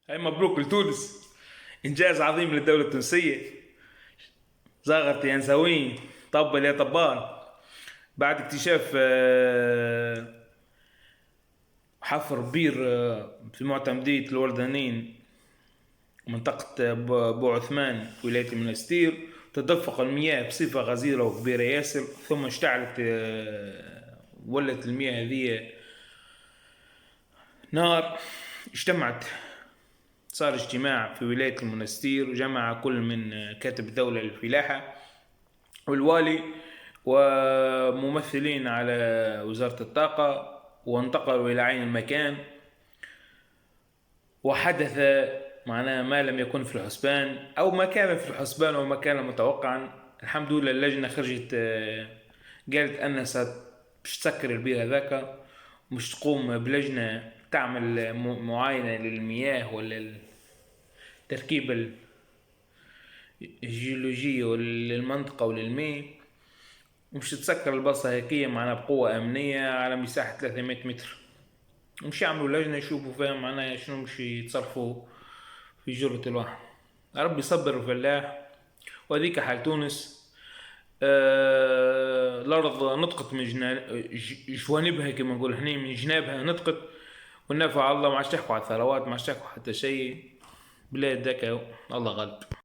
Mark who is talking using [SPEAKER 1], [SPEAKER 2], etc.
[SPEAKER 1] هاي مبروك لتونس، إنجاز عظيم للدولة التونسية. زاغرت يا نساوين، طبل يا طبال. بعد اكتشاف حفر بير في معتمدية الوردانين، منطقة بو عثمان ولاية المنستير، تدفق المياه بصفة غزيرة وكبيرة ياسر، ثم اشتعلت ولت المياه هذه نار. اجتمعت صار اجتماع في ولاية المنستير، وجمع كل من كاتب الدولة للفلاحة والوالي وممثلين على وزارة الطاقة، وانتقلوا إلى عين المكان. وحدث معناه ما لم يكن في الحسبان، أو ما كان في الحسبان، أو ما كان متوقعا. الحمد لله اللجنة خرجت قالت أنها باش تسكر البير هذاك، مش تقوم بلجنة تعمل معاينة للمياه ولا التركيبة الجيولوجية للمنطقة وللماء، ومش تسكر البصة هيكية معناها بقوة أمنية على مساحة 300 متر. مش يعملوا لجنة يشوفوا فيها معناها شنو مش يتصرفوا في جرة الواحد. ربي يصبر الفلاح. وهذيك حال تونس. الأرض نطقت من جوانبها، كما نقول احنا من جنابها نطقت، والنفع الله. ما عادش تحكوا على الثروات، ما عادش تحكوا حتى شيء. بلاد ذاك الله غالب.